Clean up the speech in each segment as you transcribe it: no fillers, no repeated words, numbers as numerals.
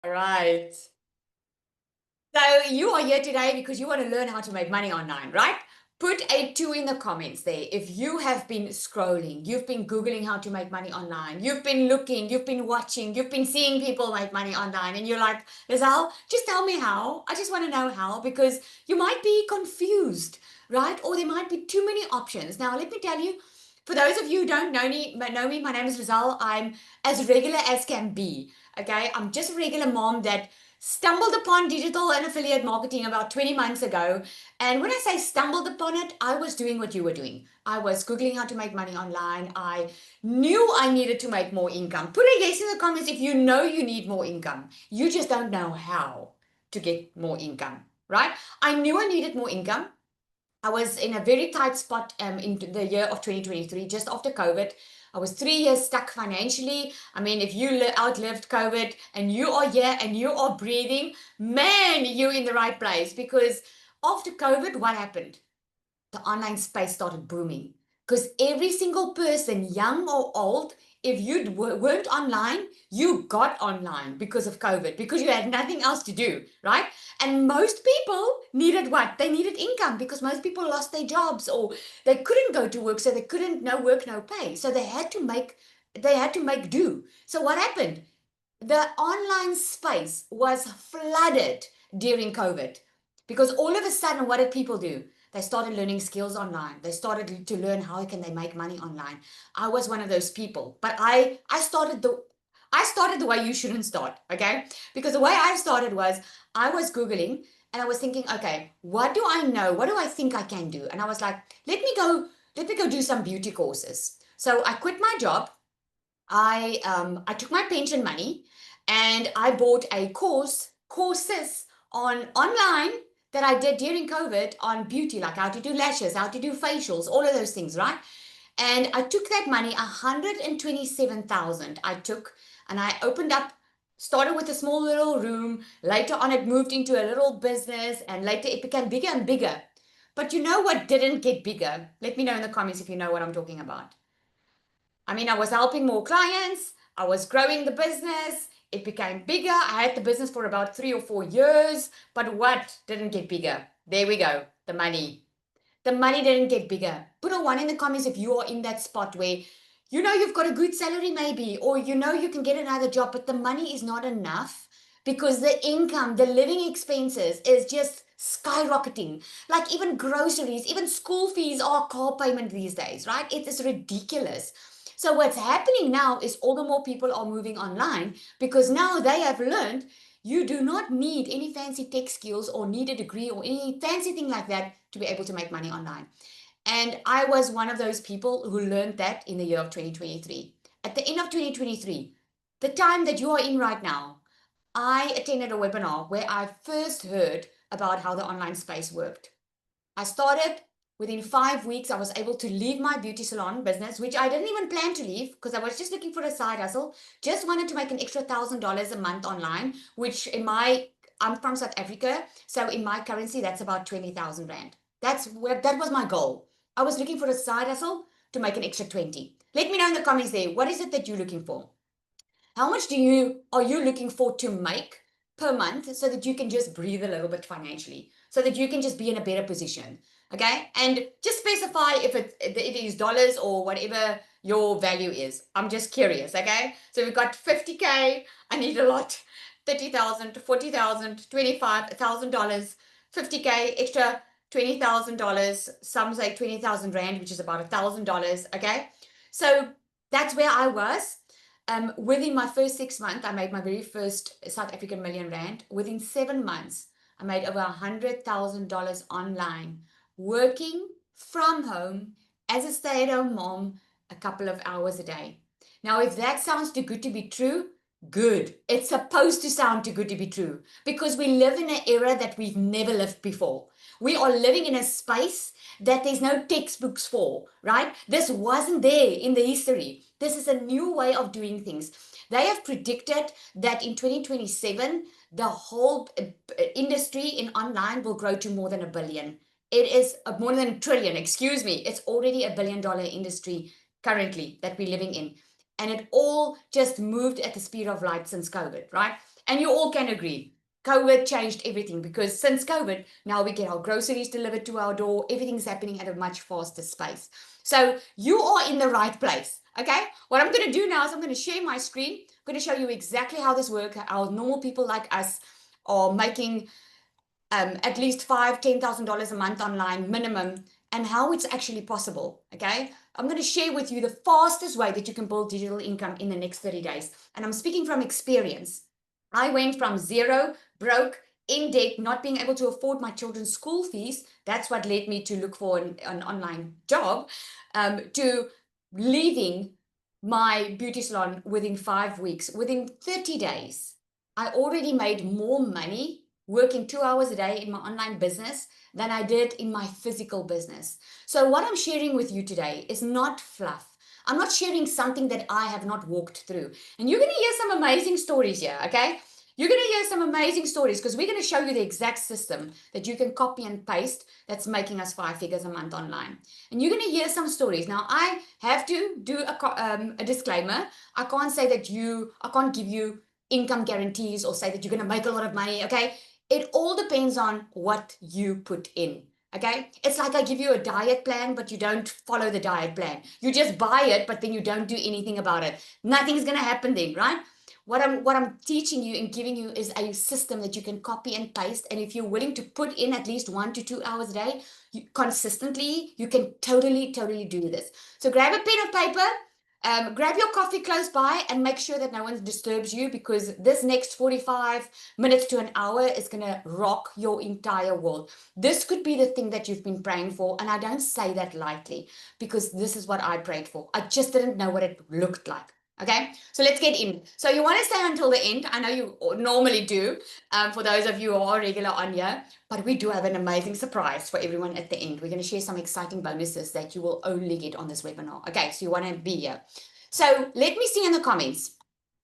Right. So you are here today because you want to learn how to make money online, right? Put a 2 in the comments there. If you have been scrolling, you've been Googling how to make money online, you've been looking, you've been watching, you've been seeing people make money online, and you're like, Rizal, just tell me how. I just want to know how because you might be confused, right? Or there might be too many options. Now, let me tell you, for those of you who don't know me, my name is Rizal. I'm as regular as can be. Okay, I'm just a regular mom that stumbled upon digital and affiliate marketing about 20 months ago. And when I say stumbled upon it, I was doing what you were doing. I was Googling how to make money online. I knew I needed to make more income. Put a yes in the comments if you know you need more income. You just don't know how to get more income, right? I knew I needed more income. I was in a very tight spot in the year of 2023, just after COVID. I was 3 years stuck financially. I mean, if you outlived COVID and you are here and you are breathing, man, you're in the right place. Because after COVID, what happened? The online space started booming because every single person, young or old, if you weren't online, you got online because of COVID, because you had nothing else to do, right? And most people needed what? They needed income because most people lost their jobs or they couldn't go to work, so they couldn't, no work, no pay. So they had to make do. So what happened? The online space was flooded during COVID because all of a sudden, what did people do? They started learning skills online. They started to learn how can they make money online. I was one of those people, but I started the way you shouldn't start, okay? Because the way I started was I was Googling and I was thinking, okay, what do I know? What do I think I can do? And I was like, let me go do some beauty courses. So I quit my job. I took my pension money and I bought a courses on online that I did during COVID on beauty, like how to do lashes, how to do facials, all of those things, right? And I took that money, 127,000 I took, and I opened up, started with a small little room. Later on, it moved into a little business, and later it became bigger and bigger. But you know what didn't get bigger? Let me know in the comments if you know what I'm talking about. I mean, I was helping more clients, I was growing the business, it became bigger. I had the business for about 3 or 4 years, but what didn't get bigger? There we go, the money. The money didn't get bigger. Put a 1 in the comments if you are in that spot where you know you've got a good salary, maybe, or you know you can get another job, but the money is not enough because the income, the living expenses is just skyrocketing. Like even groceries, even school fees are car payment these days, right? It is ridiculous. So what's happening now is all the more people are moving online because now they have learned you do not need any fancy tech skills or need a degree or any fancy thing like that to be able to make money online. And I was one of those people who learned that in the year of 2023. At the end of 2023, the time that you are in right now, I attended a webinar where I first heard about how the online space worked. I started within 5 weeks. I was able to leave my beauty salon business, which I didn't even plan to leave because I was just looking for a side hustle. Just wanted to make an extra $1,000 a month online, which I'm from South Africa. So in my currency, that's about 20,000 Rand. That was my goal. I was looking for a side hustle to make an extra 20. Let me know in the comments there. What is it that you're looking for? How much are you looking for to make per month so that you can just breathe a little bit financially, so that you can just be in a better position? Okay, and just specify if it is dollars or whatever your value is. I'm just curious. Okay, so we've got 50K. I need a lot. 30,000, 40,000, $25,000, 50K extra, $20,000. Some say 20,000 Rand, which is about $1,000. Okay, so that's where I was. Within my first 6 months, I made my very first South African million Rand. Within 7 months, I made over $100,000 online, working from home as a stay-at-home mom, a couple of hours a day. Now, if that sounds too good to be true, good. It's supposed to sound too good to be true because we live in an era that we've never lived before. We are living in a space that there's no textbooks for, right? This wasn't there in the history. This is a new way of doing things. They have predicted that in 2027, the whole industry in online will grow to more than a billion. It is more than a trillion, excuse me. It's already $1 billion industry currently that we're living in. And it all just moved at the speed of light since COVID, right? And you all can agree. COVID changed everything because since COVID, now we get our groceries delivered to our door. Everything's happening at a much faster space. So you are in the right place. Okay. What I'm going to do now is I'm going to share my screen. I'm going to show you exactly how this works, how normal people like us are making at least $10,000 a month online minimum, and how it's actually possible. Okay. I'm going to share with you the fastest way that you can build digital income in the next 30 days. And I'm speaking from experience. I went from zero, broke, in debt, not being able to afford my children's school fees. That's what led me to look for an online job, to leaving my beauty salon within 5 weeks. Within 30 days, I already made more money working 2 hours a day in my online business than I did in my physical business. So what I'm sharing with you today is not fluff. I'm not sharing something that I have not walked through. And you're going to hear some amazing stories here, okay? You're going to hear some amazing stories because we're going to show you the exact system that you can copy and paste that's making us 5 figures a month online. And you're going to hear some stories. Now, I have to do a disclaimer. I can't say that I can't give you income guarantees or say that you're going to make a lot of money, okay? It all depends on what you put in. Okay, it's like I give you a diet plan, but you don't follow the diet plan. You just buy it, but then you don't do anything about it. Nothing's gonna happen then, right? What I'm teaching you and giving you is a system that you can copy and paste. And if you're willing to put in at least 1 to 2 hours a day, consistently, you can totally do this. So grab a pen of paper. Grab your coffee close by and make sure that no one disturbs you, because this next 45 minutes to an hour is going to rock your entire world. This could be the thing that you've been praying for. And I don't say that lightly because this is what I prayed for. I just didn't know what it looked like. Okay, so let's get in. So you want to stay until the end. I know you normally do, for those of you who are regular on here, but we do have an amazing surprise for everyone at the end. We're going to share some exciting bonuses that you will only get on this webinar. Okay, so you want to be here. So let me see in the comments.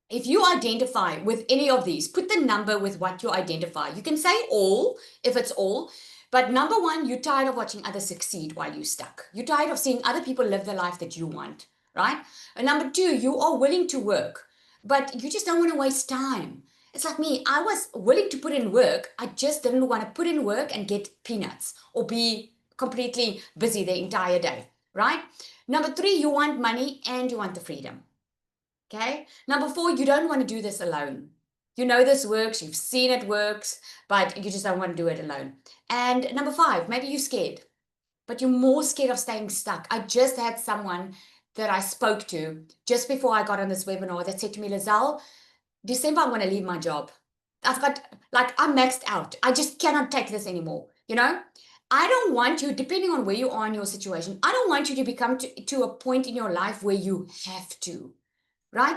If you identify with any of these, put the number with what you identify. You can say all if it's all. But number one, you're tired of watching others succeed while you're stuck. You're tired of seeing other people live the life that you want, right? And number two, you are willing to work, but you just don't want to waste time. It's like me. I was willing to put in work. I just didn't want to put in work and get peanuts or be completely busy the entire day, right? Number three, you want money and you want the freedom. Okay. Number four, you don't want to do this alone. You know this works, you've seen it works, but you just don't want to do it alone. And number five, maybe you're scared, but you're more scared of staying stuck. I just had someone that I spoke to just before I got on this webinar that said to me, Lizelle, December, I'm going to leave my job. I'm maxed out. I just cannot take this anymore. I don't want you, depending on where you are in your situation, I don't want you to become to a point in your life where you have to. Right?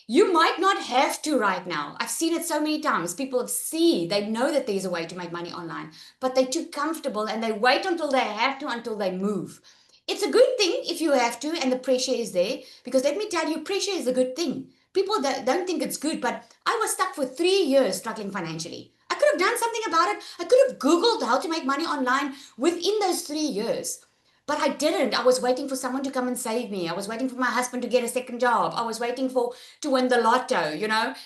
You might not have to right now. I've seen it so many times. People they know that there's a way to make money online, but they're too comfortable and they wait until they have to, until they move. It's a good thing if you have to and the pressure is there, because let me tell you, pressure is a good thing. People that don't think it's good, but I was stuck for 3 years struggling financially. I could have done something about it. I could have Googled how to make money online within those 3 years. But I didn't. I was waiting for someone to come and save me. I was waiting for my husband to get a second job. I was waiting to win the lotto.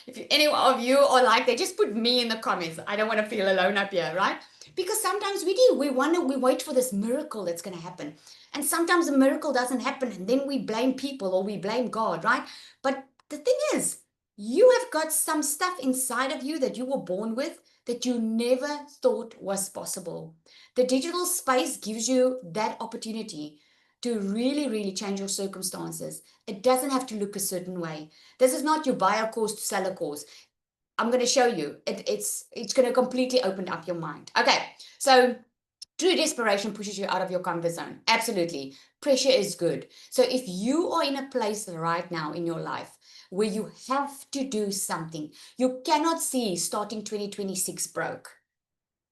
If any of you are like that, just put me in the comments. I don't want to feel alone up here, right? Because sometimes we do. We wait for this miracle that's going to happen. And sometimes a miracle doesn't happen. And then we blame people or we blame God, right? But the thing is, you have got some stuff inside of you that you were born with that you never thought was possible. The digital space gives you that opportunity to really, really change your circumstances. It doesn't have to look a certain way. This is not you buy a course to sell a course. I'm going to show you. It's going to completely open up your mind. Okay, so true desperation pushes you out of your comfort zone. Absolutely. Pressure is good. So if you are in a place right now in your life where you have to do something, you cannot see starting 2026 broke,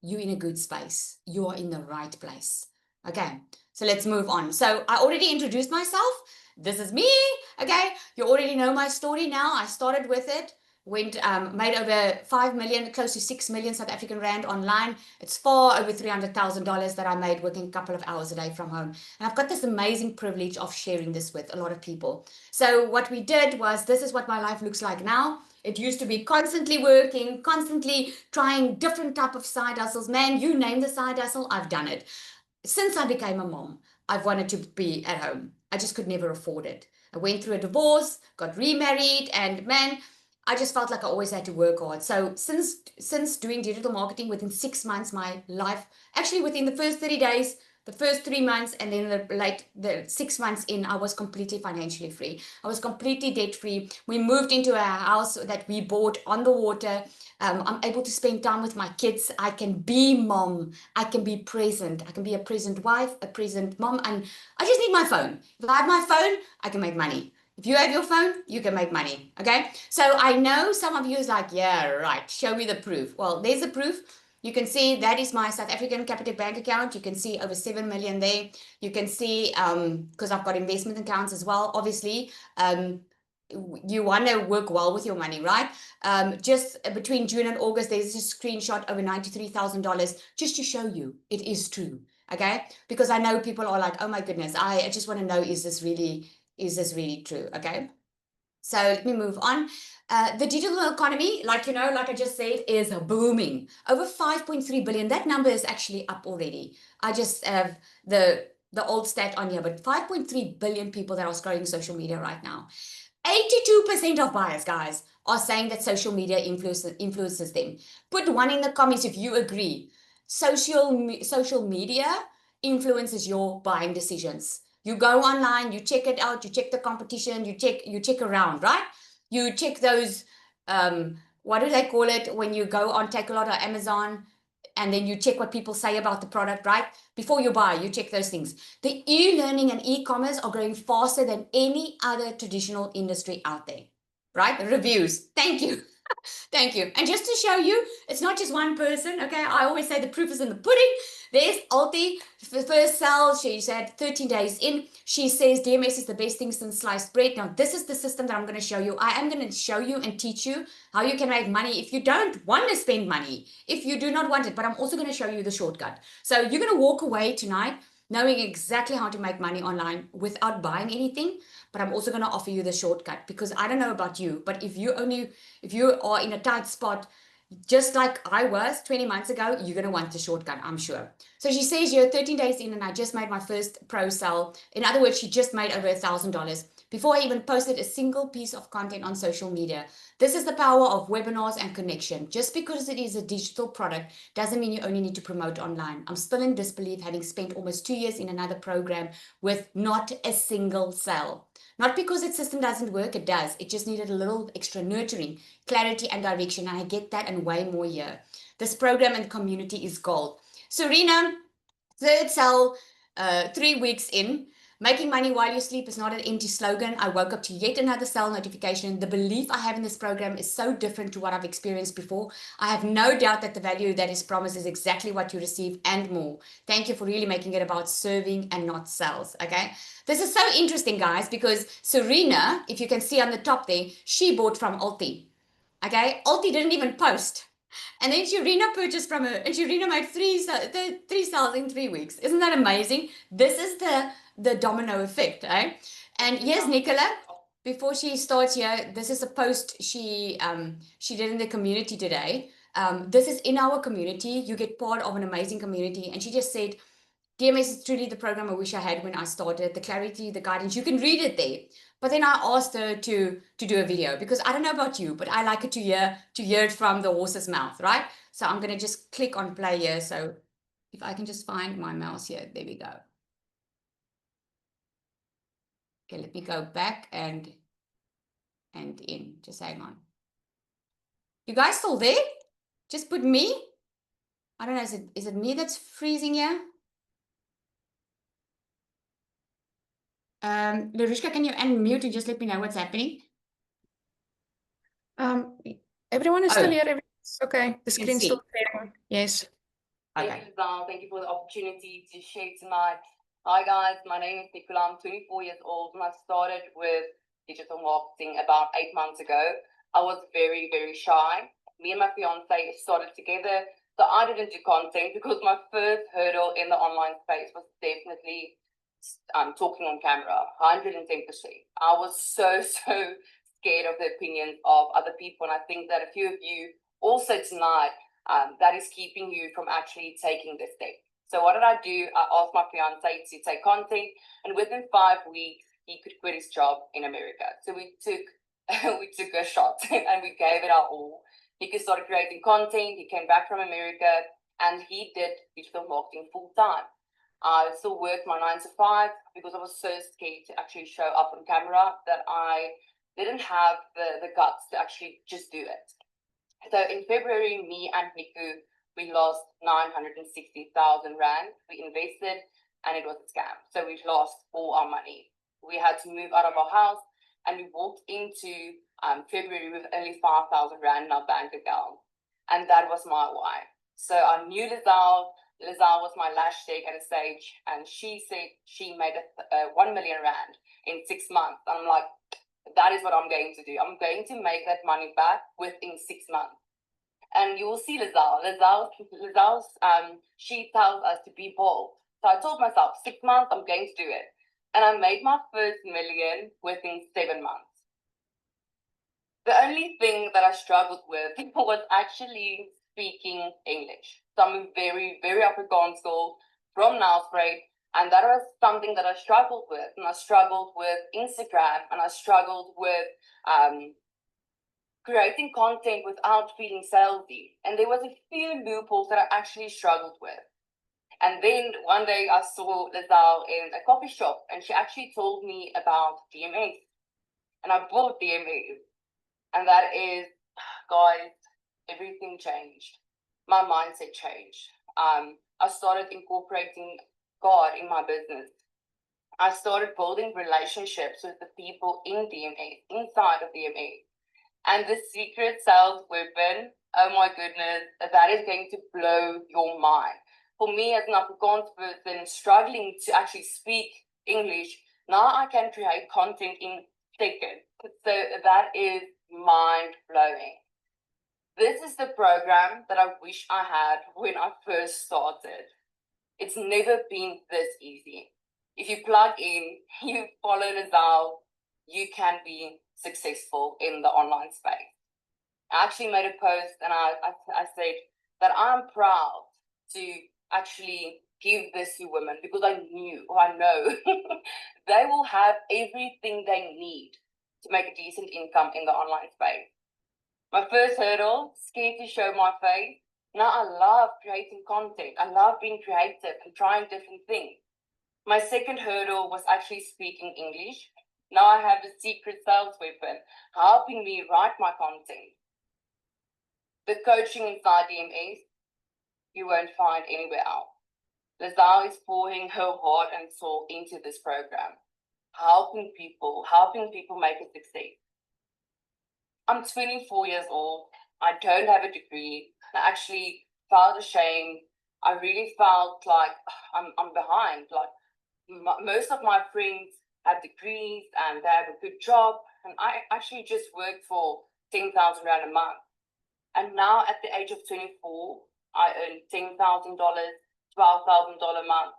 you're in a good space. You are in the right place. Okay, so let's move on. So I already introduced myself. This is me. Okay, you already know my story now. I started with it, made over 5 million, close to 6 million South African rand online. It's far over $300,000 that I made working a couple of hours a day from home. And I've got this amazing privilege of sharing this with a lot of people. So what we did was, this is what my life looks like now. It used to be constantly working, constantly trying different type of side hustles. Man, you name the side hustle, I've done it. Since I became a mom, I've wanted to be at home. I just could never afford it. I went through a divorce, got remarried, and man, I just felt like I always had to work hard. So since doing digital marketing, within 6 months, my life, actually within the first 30 days, the first 3 months, and then the 6 months in, I was completely financially free. I was completely debt free. We moved into a house that we bought on the water. I'm able to spend time with my kids. I can be mom. I can be present. I can be a present wife, a present mom, and I just need my phone. If I have my phone, I can make money. If you have your phone, you can make money. Okay. So I know some of you is like, yeah, right. Show me the proof. Well, there's the proof. You can see that is my South African Capitec Bank account. You can see over 7 million there. You can see, because I've got investment accounts as well, obviously. You want to work well with your money, right? Just between June and August, there's a screenshot over $93,000 just to show you it is true. Okay. Because I know people are like, oh my goodness, I just want to know, is this really true? Okay. So let me move on. The digital economy, like I just said, is booming. Over 5.3 billion. That number is actually up already. I just have the old stat on here, but 5.3 billion people that are scrolling social media right now. 82% of buyers, guys, are saying that social media influences them. Put one in the comments if you agree. Social media influences your buying decisions. You go online, you check it out, you check the competition, you check around, right? You check those, what do they call it when you go on Take a Lot or Amazon, and then you check what people say about the product, right? Before you buy, you check those things. The e-learning and e-commerce are growing faster than any other traditional industry out there, right? Reviews. Thank you. Thank you. And just to show you, it's not just one person, okay? I always say the proof is in the pudding. There's Alti, the first sale, she said 13 days in. She says DMS is the best thing since sliced bread. Now, this is the system that I'm going to show you. I am going to show you and teach you how you can make money if you don't want to spend money, if you do not want it. But I'm also going to show you the shortcut. So you're going to walk away tonight knowing exactly how to make money online without buying anything. But I'm also going to offer you the shortcut, because I don't know about you, but if you are in a tight spot, just like I was 20 months ago, you're going to want the shortcut, I'm sure. So she says you're 13 days in and I just made my first pro sale. In other words, she just made over $1,000 before I even posted a single piece of content on social media. This is the power of webinars and connection. Just because it is a digital product doesn't mean you only need to promote online. I'm still in disbelief, having spent almost 2 years in another program with not a single sale. Not because its system doesn't work, it does. It just needed a little extra nurturing, clarity, and direction. And I get that and way more here. This program and community is gold. Serena, third sale, 3 weeks in. Making money while you sleep is not an empty slogan. I woke up to yet another sale notification. The belief I have in this program is so different to what I've experienced before. I have no doubt that the value that is promised is exactly what you receive and more. Thank you for really making it about serving and not sales. Okay. This is so interesting, guys, because Serena, if you can see on the top there, she bought from Alti. Okay. Alti didn't even post. And then Shirina purchased from her, and Shirina made three sales in 3 weeks. Isn't that amazing? This is the domino effect, eh? And here's Nicola. Before she starts here, this is a post she did in the community today. This is in our community. You get part of an amazing community. And she just said, DMS is truly the program I wish I had when I started. The clarity, the guidance, you can read it there. But then I asked her to do a video, because I don't know about you, but I like it to hear it from the horse's mouth, right? So I'm going to just click on play here. So if I can just find my mouse here, there we go. Okay, let me go back and in. Just hang on. You guys still there? Just put me. I don't know. Is it me that's freezing here? Larushka, can you unmute and just let me know what's happening? Everyone is still here. Everything's okay. The screen's see. still sharing. Yes. Okay. Thank you, Val. Thank you for the opportunity to share tonight. Hi guys, my name is Nicola. I'm 24 years old and I started with digital marketing about 8 months ago. I was very, very shy. Me and my fiance started together. So I didn't do content because my first hurdle in the online space was definitely talking on camera, 110%. I was so scared of the opinions of other people. And I think that a few of you also tonight, that is keeping you from actually taking this step. So what did I do? I asked my fiance to take content, and within 5 weeks, he could quit his job in America. So we took a shot and we gave it our all. He could start creating content. He came back from America and he did digital marketing full time. I still worked my 9 to 5 because I was so scared to actually show up on camera that I didn't have the guts to actually just do it. So in February, me and Niku, we lost 960,000 Rand. We invested and it was a scam. So we lost all our money. We had to move out of our house and we walked into February with only 5,000 Rand in our bank account. And that was my why. So I knew Lizelle. Lizelle was my lash tech at a stage, and she said she made 1 million Rand in 6 months. I'm like, that is what I'm going to do. I'm going to make that money back within 6 months. And you will see Lizelle. Lizelle's, she tells us to be bold. So I told myself, 6 months, I'm going to do it. And I made my first million within 7 months. The only thing that I struggled with was actually speaking English. So I'm very, very Afrikaans school from Nelspruit, and that was something that I struggled with. And I struggled with Instagram, and I struggled with creating content without feeling salesy. And there was a few loopholes that I actually struggled with. And then one day I saw Lizelle in a coffee shop, and she actually told me about DMS. And I bought DMS. And that is, guys, everything changed. My mindset changed. I started incorporating God in my business. I started building relationships with the people in DMA, inside of DMA. And the secret sales weapon, oh my goodness, that is going to blow your mind. For me as an Afrikaans person struggling to actually speak English, now I can create content in seconds. So that is mind-blowing. This is the program that I wish I had when I first started. It's never been this easy. If you plug in, you follow Lizelle, you can be successful in the online space. I actually made a post and I said that I'm proud to actually give this to women because I know they will have everything they need to make a decent income in the online space. My first hurdle, scared to show my face. Now I love creating content. I love being creative and trying different things. My second hurdle was actually speaking English. Now I have the secret sales weapon helping me write my content. The coaching inside DMS, you won't find anywhere else. Lizelle is pouring her heart and soul into this program, helping people make a success. I'm 24 years old. I don't have a degree. I actually felt ashamed. I really felt like I'm behind. Like most of my friends have degrees and they have a good job, and I actually just worked for 10,000 Rand a month. And now at the age of 24, I earn $10,000, $12,000 a month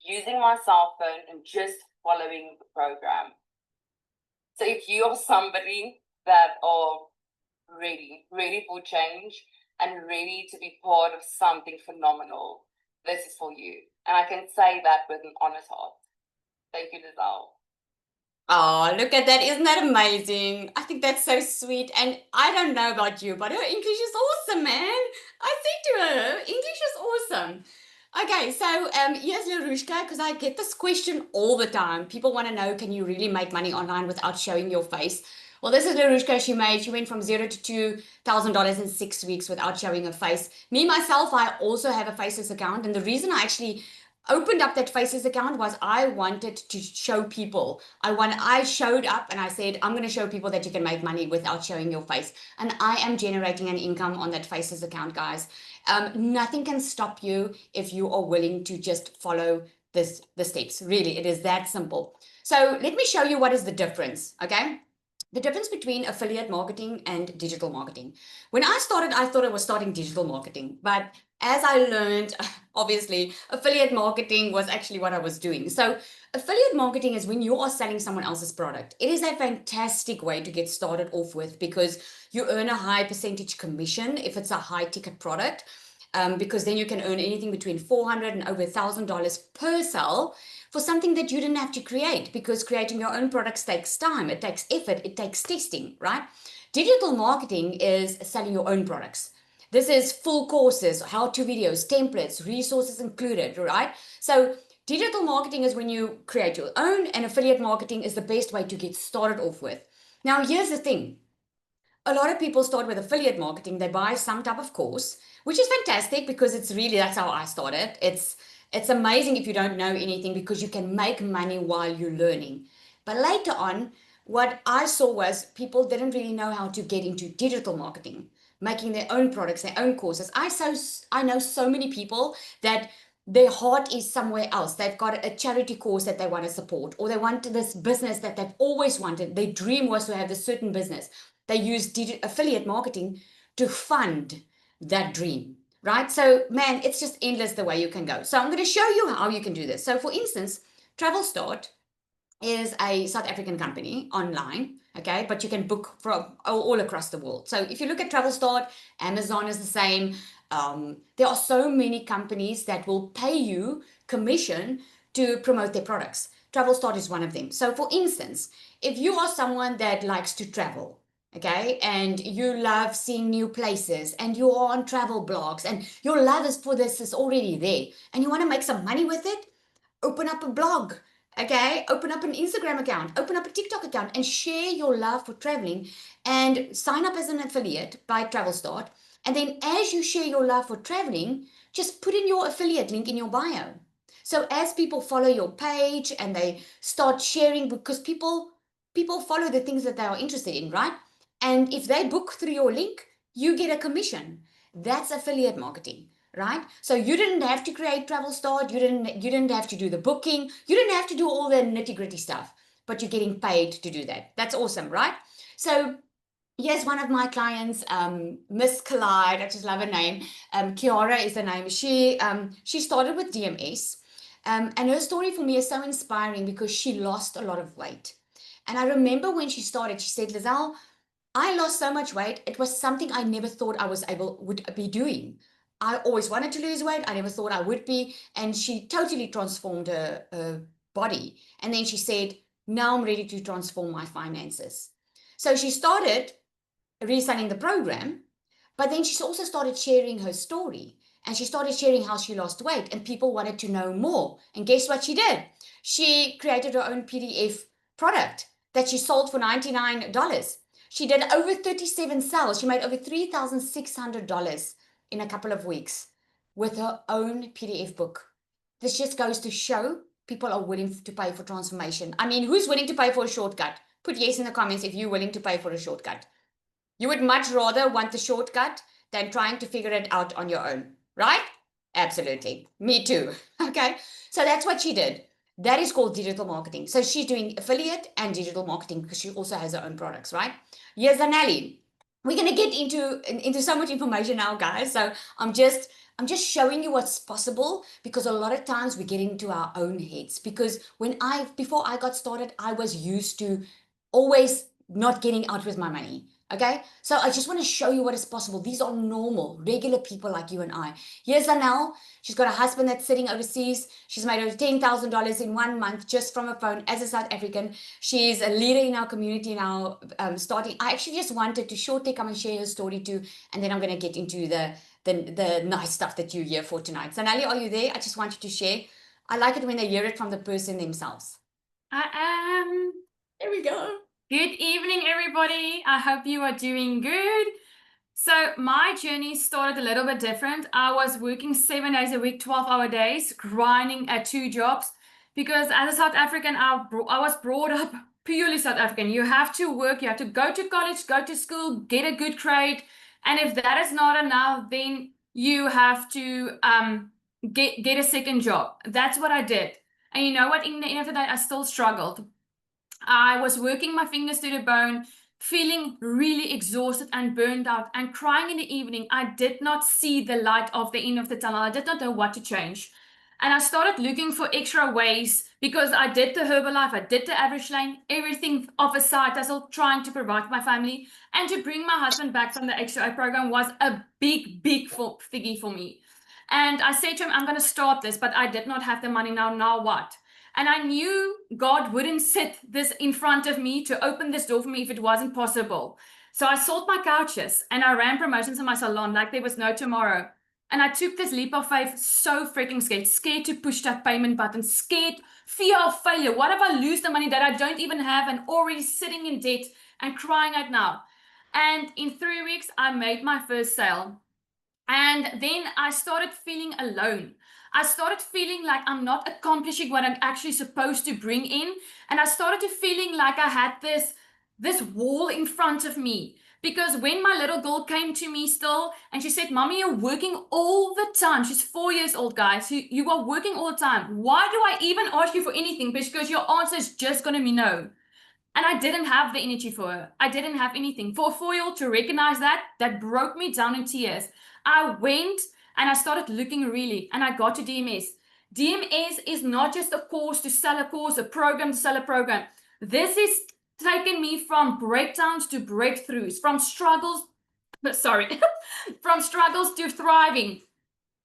using my cell phone and just following the program. So if you are somebody that are ready for change and ready to be part of something phenomenal, this is for you. And I can say that with an honest heart. Thank you, Lizelle. Oh, look at that. Isn't that amazing? I think that's so sweet. And I don't know about you, but her English is awesome, man. I said to her, English is awesome. Okay, so here's Larushka, because I get this question all the time. People want to know, can you really make money online without showing your face? Well, this is Larushka. She went from $0 to $2,000 in 6 weeks without showing her face. Me, myself, I also have a Faceless account. And the reason I actually opened up that Faceless account was I wanted to show people. I showed up and I said, I'm going to show people that you can make money without showing your face. And I am generating an income on that Faceless account, guys. Nothing can stop you if you are willing to just follow the steps. Really, it is that simple. So let me show you what is the difference, okay? the difference between affiliate marketing and digital marketing. When I started, I thought I was starting digital marketing, but as I learned, obviously, affiliate marketing was actually what I was doing. So, affiliate marketing is when you are selling someone else's product. It is a fantastic way to get started off with because you earn a high percentage commission if it's a high ticket product. Because then you can earn anything between $400 and over $1,000 per sale for something that you didn't have to create, because creating your own products takes time, it takes effort, it takes testing, right? Digital marketing is selling your own products. This is full courses, how-to videos, templates, resources included, right? So digital marketing is when you create your own, and affiliate marketing is the best way to get started off with. Now, here's the thing. A lot of people start with affiliate marketing. They buy some type of course, which is fantastic because that's how I started. It's amazing if you don't know anything because you can make money while you're learning. But later on, what I saw was people didn't really know how to get into digital marketing, making their own products, their own courses. I know so many people that their heart is somewhere else. They've got a charity cause that they want to support, or they want this business that they've always wanted. Their dream was to have a certain business. They use affiliate marketing to fund that dream, right? So, man, it's just endless the way you can go. So, I'm going to show you how you can do this. So, for instance, Travel Start is a South African company online, okay, but you can book from all across the world. So, if you look at Travel Start, Amazon is the same. There are so many companies that will pay you commission to promote their products. Travel Start is one of them. So, for instance, if you are someone that likes to travel, okay, and you love seeing new places, and you are on travel blogs, and your love is for this is already there, and you want to make some money with it, open up a blog, okay, open up an Instagram account, open up a TikTok account, and share your love for traveling, and sign up as an affiliate by Travel Start. And then as you share your love for traveling, just put in your affiliate link in your bio. So as people follow your page and they start sharing, because people follow the things that they are interested in, right? And if they book through your link, you get a commission. That's affiliate marketing, right? So you didn't have to create Travel Start, you didn't have to do the booking, you didn't have to do all the nitty-gritty stuff, but you're getting paid to do that. That's awesome, right? So here's one of my clients, Miss Collide. I just love her name. Kiara is the name. She started with DMS, and her story for me is so inspiring because she lost a lot of weight. And I remember when she started, she said, Lizelle, I lost so much weight. It was something I never thought I would be doing. I always wanted to lose weight. I never thought I would be. And she totally transformed her body. And then she said, now I'm ready to transform my finances. So she started reselling the program, but then she also started sharing her story, and she started sharing how she lost weight, and people wanted to know more. And guess what she did? She created her own PDF product that she sold for $99. She did over 37 sales. She made over $3,600 in a couple of weeks with her own PDF book. This just goes to show people are willing to pay for transformation. I mean, who's willing to pay for a shortcut? Put yes in the comments if you're willing to pay for a shortcut. You would much rather want the shortcut than trying to figure it out on your own, right? Absolutely. Me too. Okay. So that's what she did. That is called digital marketing. So she's doing affiliate and digital marketing because she also has her own products, right? Here's Anali. We're going to get into so much information now, guys. So I'm just showing you what's possible, because a lot of times we get into our own heads. Because before I got started, I was used to always not getting out with my money. Okay, so I just want to show you what is possible. These are normal, regular people like you and I. Here's Anel. She's got a husband that's sitting overseas. She's made over $10,000 in 1 month just from a phone as a South African. She's a leader in our community now, starting. I actually just wanted to shortly come and share her story too, and then I'm going to get into the nice stuff that you're here for tonight. So, Nali, are you there? I just want you to share. I like it when they hear it from the person themselves. I am. There we go. Good evening, everybody. I hope you are doing good. So my journey started a little bit different. I was working 7 days a week, 12-hour days, grinding at 2 jobs, because as a South African, I was brought up purely South African. You have to work, you have to go to college, go to school, get a good grade. And if that is not enough, then you have to get a second job. That's what I did. And you know what? In the end of the day, I still struggled. I was working my fingers to the bone, feeling really exhausted and burned out, and crying in the evening. I did not see the light of the end of the tunnel. I did not know what to change. And I started looking for extra ways because I did the Herbalife, I did the average lane, everything off a side hustle, trying to provide for my family. And to bring my husband back from the H2O program was a big figgy for me. And I said to him, I'm going to start this, but I did not have the money now. Now what? And I knew God wouldn't sit this in front of me to open this door for me if it wasn't possible. So I sold my couches and I ran promotions in my salon like there was no tomorrow. And I took this leap of faith, so freaking scared to push that payment button, scared, fear of failure. What if I lose the money that I don't even have and already sitting in debt and crying out now? And in 3 weeks, I made my first sale. And then I started feeling alone. I started feeling like I'm not accomplishing what I'm actually supposed to bring in. And I started to feeling like I had this wall in front of me. Because when my little girl came to me still and she said, Mommy, you're working all the time. She's 4 years old, guys. You are working all the time. Why do I even ask you for anything? Because your answer is just going to be no. And I didn't have the energy for her. I didn't have anything. For a 4-year-old to recognize that broke me down in tears. I went and I started looking really, and I got to DMS. DMS is not just a course to sell a course, a program to sell a program. This is taken me from breakdowns to breakthroughs, from struggles, from struggles to thriving.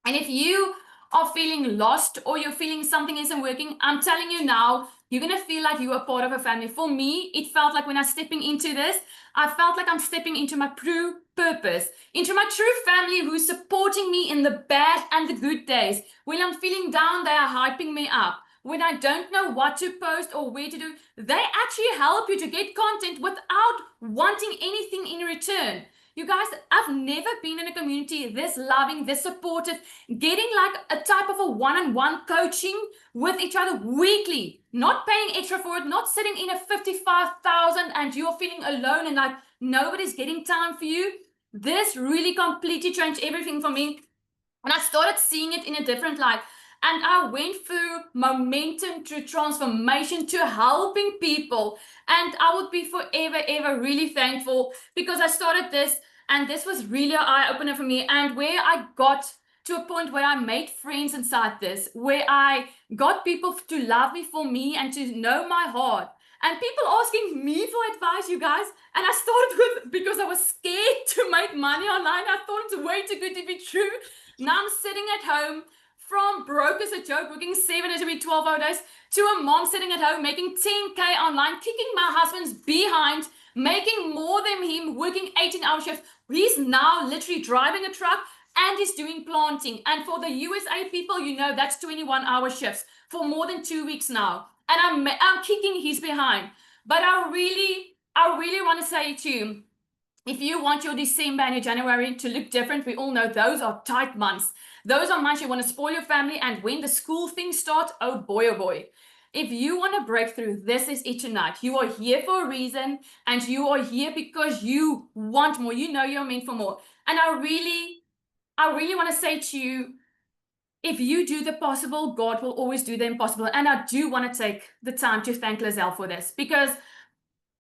And if you are feeling lost or you're feeling something isn't working, I'm telling you now, you're going to feel like you are part of a family. For me, it felt like when I was stepping into this, I felt like I'm stepping into my true purpose, into my true family who's supporting me in the bad and the good days. When I'm feeling down, they are hyping me up. When I don't know what to post or where to do, they actually help you to get content without wanting anything in return. You guys, I've never been in a community this loving, this supportive, getting like a type of a one-on-one coaching with each other weekly, not paying extra for it, not sitting in a 55,000 and you're feeling alone and like nobody's getting time for you. This really completely changed everything for me. And I started seeing it in a different light. And I went through momentum to transformation to helping people. And I would be forever, ever really thankful because I started this and this was really an eye-opener for me. And where I got to a point where I made friends inside this, where I got people to love me for me and to know my heart. And people asking me for advice, you guys. And I started with, because I was scared to make money online. I thought it's way too good to be true. Now I'm sitting at home from broke as a joke, working 7 days a week, 12-hour days, to a mom sitting at home making 10K online, kicking my husband's behind, making more than him, working 18-hour shifts. He's now literally driving a truck and he's doing planting. And for the USA people, you know, that's 21-hour shifts for more than 2 weeks now. And I'm kicking his behind. But I really want to say to you, if you want your December and your January to look different, we all know those are tight months. Those are months you want to spoil your family. And when the school thing starts, oh boy. If you want to break through, this is it tonight. You are here for a reason and you are here because you want more. You know you're meant for more. And I really want to say to you, if you do the possible, God will always do the impossible. And I do want to take the time to thank Lizelle for this because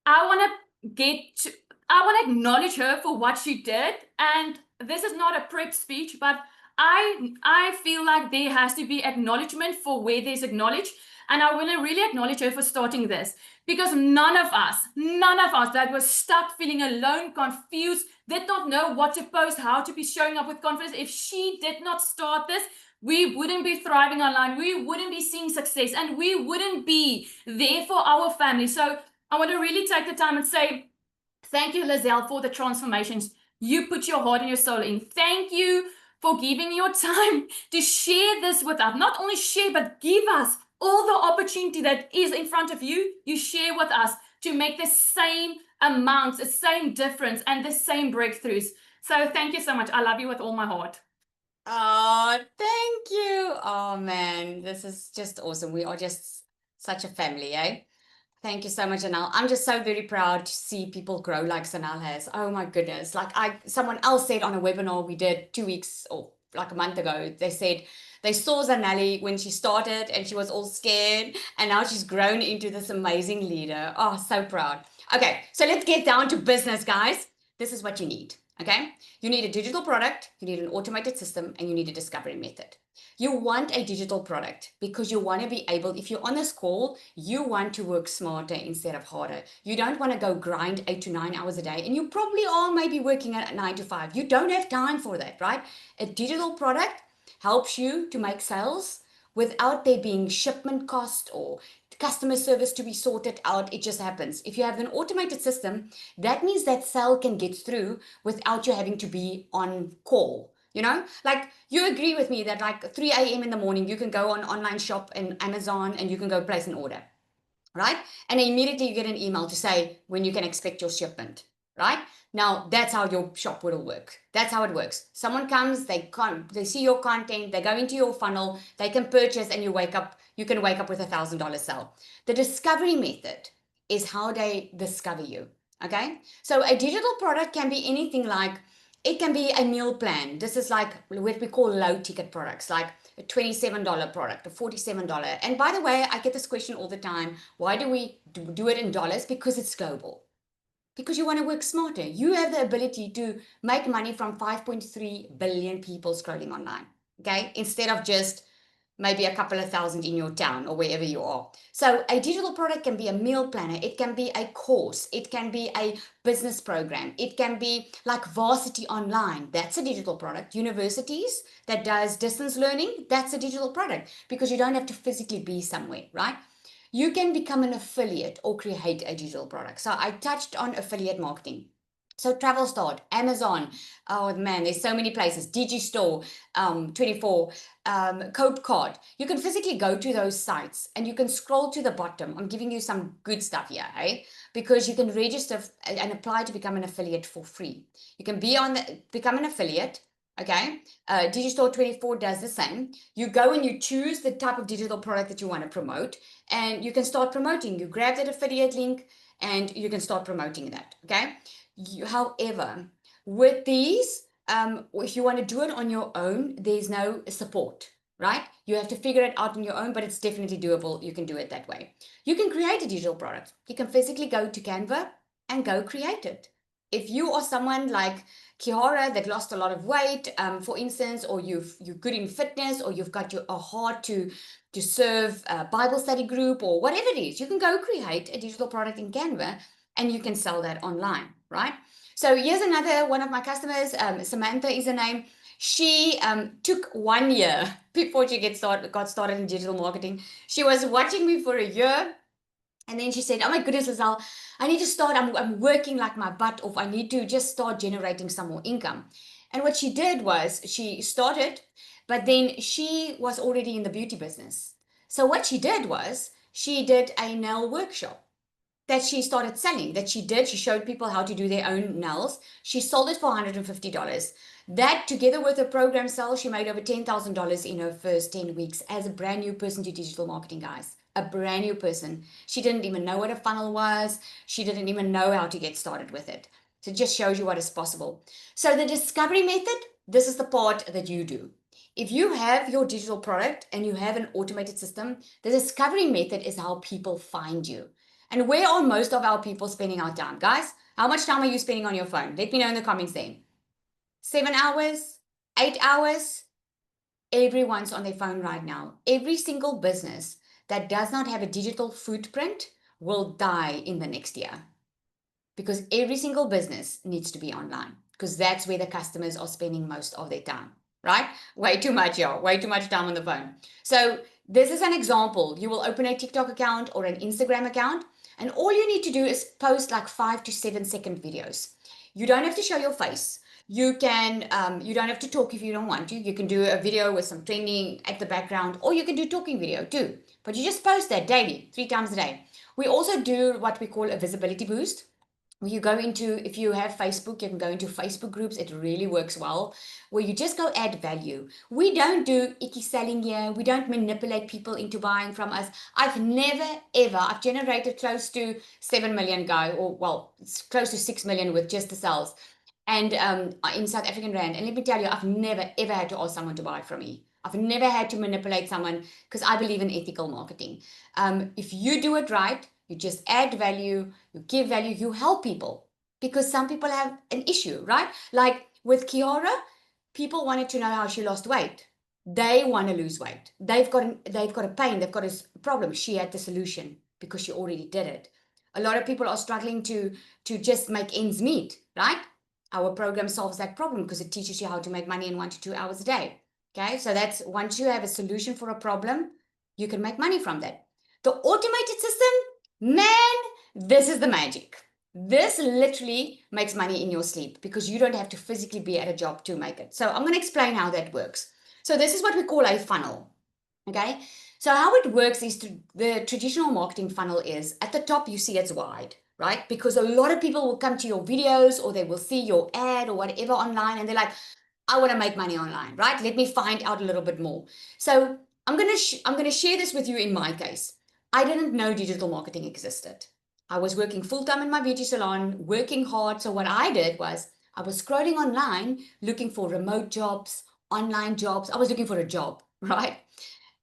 I want to acknowledge her for what she did. And this is not a prep speech, but I feel like there has to be acknowledgement for where there's acknowledge. And I want to really acknowledge her for starting this because none of us that was stuck, feeling alone, confused, did not know what to post, how to be showing up with confidence. If she did not start this, we wouldn't be thriving online. We wouldn't be seeing success and we wouldn't be there for our family. So I want to really take the time and say, thank you, Lizelle, for the transformations you put your heart and your soul in. Thank you for giving your time to share this with us. Not only share, but give us all the opportunity that is in front of you. You share with us to make the same amounts, the same difference, and the same breakthroughs. So thank you so much. I love you with all my heart. Oh, thank you. Oh, man, this is just awesome. We are just such a family, eh? Thank you so much, Anal. I'm just so very proud to see people grow like Sanal has. Oh my goodness. Like someone else said on a webinar we did 2 weeks or like a month ago. They said they saw Zanelli when she started and she was all scared, and now she's grown into this amazing leader. Oh, so proud. Okay, so let's get down to business, guys. This is what you need, okay? You need a digital product, you need an automated system, and you need a discovery method. You want a digital product because you want to be able, if you're on this call, you want to work smarter instead of harder. You don't want to go grind 8 to 9 hours a day, and you probably are maybe working at 9 to 5. You don't have time for that, right? A digital product helps you to make sales without there being shipment cost or customer service to be sorted out. It just happens. If you have an automated system, that means that sale can get through without you having to be on call. You know, like you agree with me that like 3 a.m. in the morning, you can go on online shop and Amazon and you can go place an order, right? And immediately you get an email to say when you can expect your shipment, right? Now that's how your shop will work. That's how it works. Someone comes, they see your content, they go into your funnel, they can purchase, and you can wake up with $1,000 sale. The discovery method is how they discover you. Okay. So a digital product can be anything like, it can be a meal plan. This is like what we call low ticket products, like a $27 product, a $47. And by the way, I get this question all the time. Why do we do it in dollars? Because it's global. Because you want to work smarter. You have the ability to make money from 5.3 billion people scrolling online, okay? Instead of just maybe a couple of thousand in your town or wherever you are. So a digital product can be a meal planner. It can be a course. It can be a business program. It can be like Varsity Online. That's a digital product. Universities that does distance learning, that's a digital product because you don't have to physically be somewhere, right? You can become an affiliate or create a digital product. So I touched on affiliate marketing. So Travel Start, Amazon, oh man, there's so many places, Digistore, 24, Cope Card. You can physically go to those sites and you can scroll to the bottom. I'm giving you some good stuff here, hey? Because you can register and apply to become an affiliate for free. You can become an affiliate. Okay, Digistore 24 does the same. You go and you choose the type of digital product that you want to promote, and you can start promoting. You grab that affiliate link and you can start promoting that. Okay. However, with these, if you want to do it on your own, there's no support, right? You have to figure it out on your own, but it's definitely doable. You can do it that way. You can create a digital product. You can physically go to Canva and go create it. If you are someone like Kiara that lost a lot of weight, for instance, or you're good in fitness, or you've got a heart to serve a Bible study group or whatever it is, you can go create a digital product in Canva and you can sell that online, right? So here's another one of my customers, Samantha is her name. She took 1 year before she got started in digital marketing. She was watching me for a year. And then she said, oh my goodness, Lizelle, I need to start. I'm working like my butt off. I need to just start generating some more income. And what she did was she started, but then she was already in the beauty business. So what she did was she did a nail workshop that she started selling, she showed people how to do their own nails. She sold it for $150. That together with her program sale, she made over $10,000 in her first 10 weeks as a brand new person to digital marketing, guys. A brand new person. She didn't even know what a funnel was. She didn't even know how to get started with it. So it just shows you what is possible. So the discovery method, this is the part that you do. If you have your digital product and you have an automated system, the discovery method is how people find you. And where are most of our people spending our time? Guys, how much time are you spending on your phone? Let me know in the comments then. 7 hours? 8 hours? Everyone's on their phone right now. Every single business that does not have a digital footprint will die in the next year. Because every single business needs to be online. Because that's where the customers are spending most of their time. Right? Way too much, y'all. Way too much time on the phone. So this is an example. You will open a TikTok account or an Instagram account. And all you need to do is post like 5 to 7 second videos. You don't have to show your face. You can, you don't have to talk if you don't want to. You can do a video with some trending at the background, or you can do talking video too. But you just post that daily, 3 times a day. We also do what we call a visibility boost. You go into, if you have Facebook, you can go into Facebook groups. It really works well, where you just go add value. We don't do icky selling here. We don't manipulate people into buying from us. I've generated close to 7 million or well, it's close to 6 million with just the sales. and in South African rand. And let me tell you, I've never ever had to ask someone to buy it from me. I've never had to manipulate someone because I believe in ethical marketing. If you do it right, you just add value, you give value, you help people, because some people have an issue, right? Like with Kiara, people wanted to know how she lost weight. They want to lose weight. They've got a pain, they've got a problem. She had the solution because she already did it. A lot of people are struggling to just make ends meet, right? Our program solves that problem because it teaches you how to make money in 1 to 2 hours a day. Okay, so that's once you have a solution for a problem, you can make money from that. The automated system, man, this is the magic. This literally makes money in your sleep because you don't have to physically be at a job to make it. So I'm going to explain how that works. So this is what we call a funnel. Okay, so how it works is the traditional marketing funnel is at the top, you see it's wide, right? Because a lot of people will come to your videos or they will see your ad or whatever online and they're like, I want to make money online, right? Let me find out a little bit more. So I'm gonna share this with you in my case. I didn't know digital marketing existed. I was working full-time in my beauty salon, working hard. So what I did was I was scrolling online, looking for remote jobs, online jobs. I was looking for a job, right?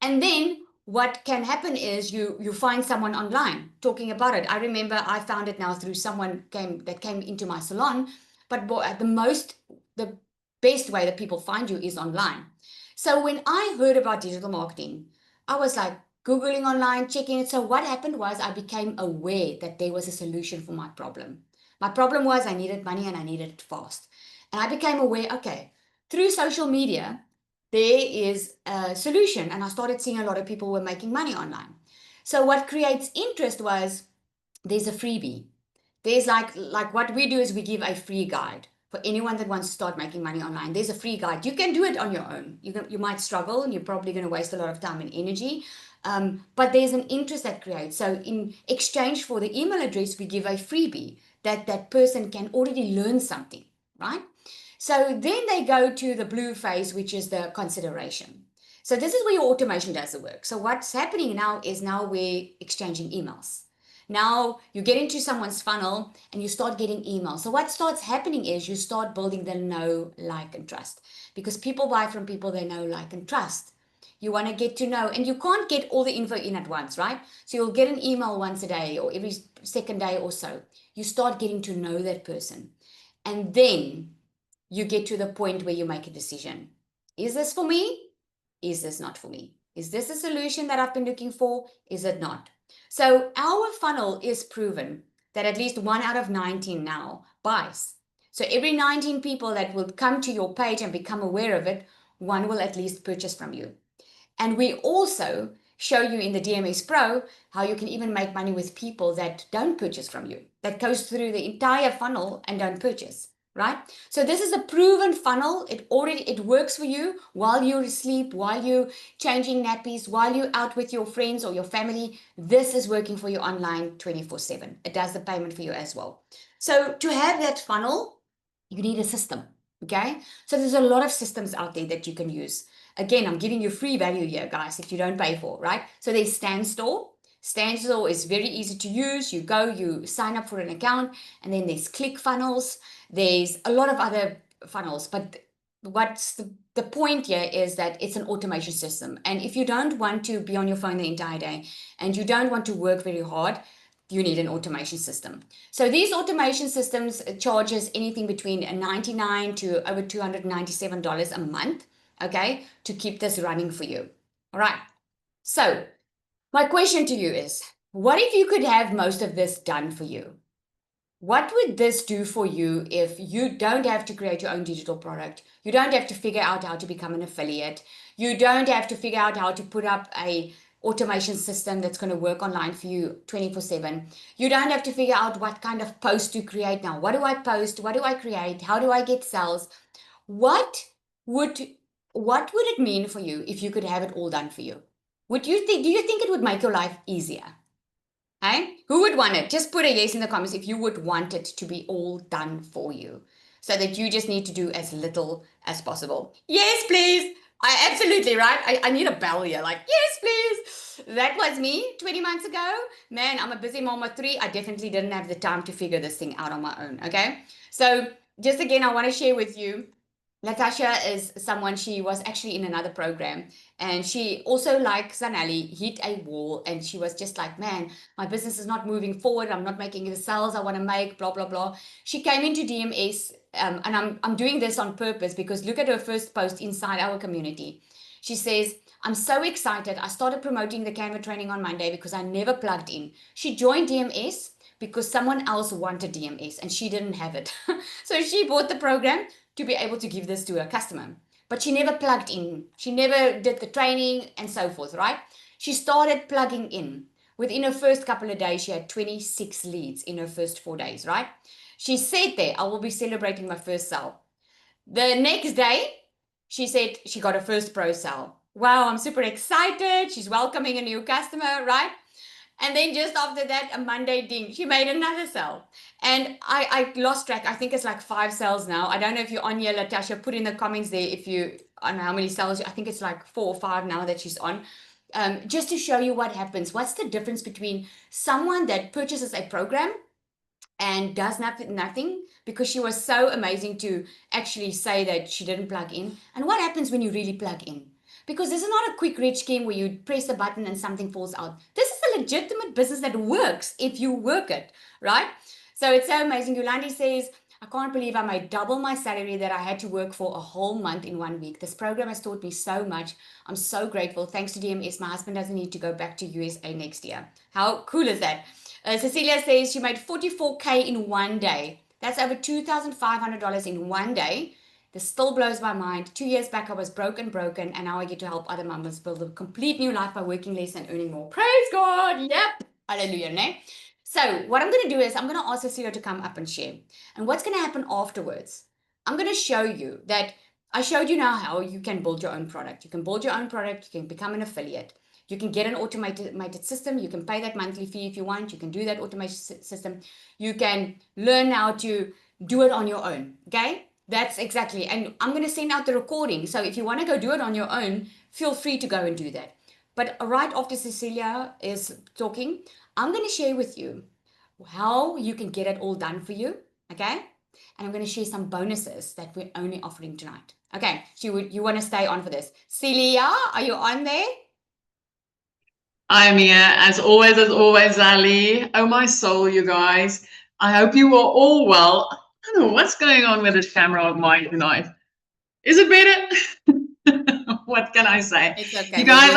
And then what can happen is you find someone online talking about it. I remember I found it now through someone that came into my salon, but the best way that people find you is online. So when I heard about digital marketing, I was like Googling online, checking it. So what happened was I became aware that there was a solution for my problem. My problem was I needed money and I needed it fast. And I became aware, okay, through social media, there is a solution. And I started seeing a lot of people were making money online. So what creates interest was there's a freebie. There's like what we do is we give a free guide for anyone that wants to start making money online. There's a free guide. You can do it on your own. You might struggle and you're probably going to waste a lot of time and energy. But there's an interest that creates. So in exchange for the email address, we give a freebie that person can already learn something, right? So then they go to the blue phase, which is the consideration. So this is where your automation does the work. So what's happening now is now we're exchanging emails. Now you get into someone's funnel and you start getting emails. So what starts happening is you start building the know, like, and trust, because people buy from people they know, like, and trust. You want to get to know, and you can't get all the info in at once, right? So you'll get an email once a day or every second day or so. You start getting to know that person. And then you get to the point where you make a decision. Is this for me? Is this not for me? Is this a solution that I've been looking for? Is it not? So our funnel is proven that at least 1 out of 19 now buys. So every 19 people that will come to your page and become aware of it, one will at least purchase from you. And we also show you in the DMS Pro how you can even make money with people that don't purchase from you, that goes through the entire funnel and don't purchase, right? So this is a proven funnel. It works for you while you're asleep, while you're changing nappies, while you're out with your friends or your family. This is working for you online 24/7. It does the payment for you as well. So to have that funnel, you need a system, okay? So there's a lot of systems out there that you can use. Again, I'm giving you free value here, guys, that you don't pay for, right? So there's Standstore. Standstore is very easy to use. You go, you sign up for an account, and then there's ClickFunnels. There's a lot of other funnels, but what's the point here is that it's an automation system. And if you don't want to be on your phone the entire day and you don't want to work very hard, you need an automation system. So these automation systems charges anything between $99 to over $297 a month, okay, to keep this running for you. All right. So my question to you is, what if you could have most of this done for you? What would this do for you if you don't have to create your own digital product? You don't have to figure out how to become an affiliate. You don't have to figure out how to put up a automation system that's going to work online for you 24/7. You don't have to figure out what kind of post to create now. What do I post? What do I create? How do I get sales? What would it mean for you if you could have it all done for you? Do you think it would make your life easier? Hey, who would want it? Just put a yes in the comments if you would want it to be all done for you so that you just need to do as little as possible. Yes, please. I absolutely, right? I need a bell here, like, yes, please. That was me 20 months ago. Man, I'm a busy mom of 3. I definitely didn't have the time to figure this thing out on my own, okay? So just again, I want to share with you, Natasha is someone, she was actually in another program, and she also, like Zanelli, hit a wall, and she was just like, man, my business is not moving forward. I'm not making the sales I want to make, blah, blah, blah. She came into DMS, and I'm doing this on purpose because look at her first post inside our community. She says, I'm so excited. I started promoting the Canva training on Monday because I never plugged in. She joined DMS because someone else wanted DMS and she didn't have it. So she bought the program to be able to give this to her customer. But she never plugged in. She never did the training and so forth, right? She started plugging in. Within her first couple of days, she had 26 leads in her first 4 days, right? She said there, I will be celebrating my first sale. The next day, she said she got her first pro sale. Wow, I'm super excited. She's welcoming a new customer, right? And then just after that, a Monday ding, she made another sale. And I lost track. I think it's like 5 sales now. I don't know if you're on here, Latasha. Put in the comments there if you on how many sales. I think it's like 4 or 5 now that she's on. Just to show you what happens. What's the difference between someone that purchases a program and does nothing because she was so amazing to actually say that she didn't plug in, and what happens when you really plug in? Because this is not a quick rich scheme where you press a button and something falls out. This is a legitimate business that works if you work it, right? So it's so amazing. Yolandi says, I can't believe I made double my salary that I had to work for a whole month in 1 week. This program has taught me so much. I'm so grateful. Thanks to DMS, my husband doesn't need to go back to USA next year. How cool is that? Cecilia says she made 44K in 1 day. That's over $2,500 in 1 day. This still blows my mind. 2 years back, I was broken, and now I get to help other mamas build a complete new life by working less and earning more. Praise God. Yep. Hallelujah, ne? So what I'm going to do is I'm going to ask Cecilia to come up and share. And what's going to happen afterwards? I'm going to show you that I showed you now how you can build your own product. You can build your own product. You can become an affiliate. You can get an automated system. You can pay that monthly fee if you want. You can do that automated system. You can learn how to do it on your own. Okay? That's exactly. And I'm going to send out the recording. So if you want to go do it on your own, feel free to go and do that. But right after Cecilia is talking, I'm going to share with you how you can get it all done for you. Okay? And I'm going to share some bonuses that we're only offering tonight. Okay? So you want to stay on for this. Celia, are you on there? I'm here, as always, Ali. Oh, my soul, you guys. I hope you are all well. I don't know what's going on with this camera of mine tonight. Is it better? What can I say? It's okay. You guys,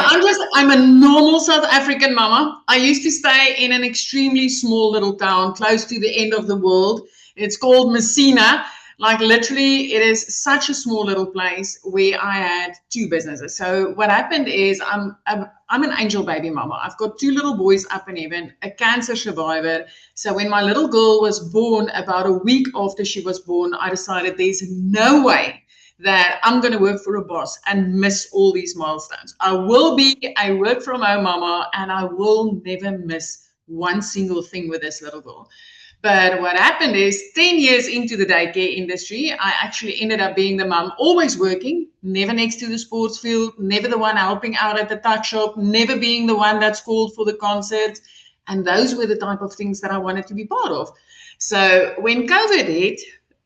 I'm a normal South African mama. I used to stay in an extremely small little town close to the end of the world. It's called Messina. Like literally, it is such a small little place where I had 2 businesses. So what happened is I'm an angel baby mama. I've got 2 little boys up in heaven, a cancer survivor. So when my little girl was born, about a week after she was born, I decided there's no way that I'm going to work for a boss and miss all these milestones. I will be a work from home mama, and I will never miss one single thing with this little girl. But what happened is 10 years into the daycare industry, I actually ended up being the mom, always working, never next to the sports field, never the one helping out at the tuck shop, never being the one that's called for the concerts. And those were the type of things that I wanted to be part of. So when COVID hit,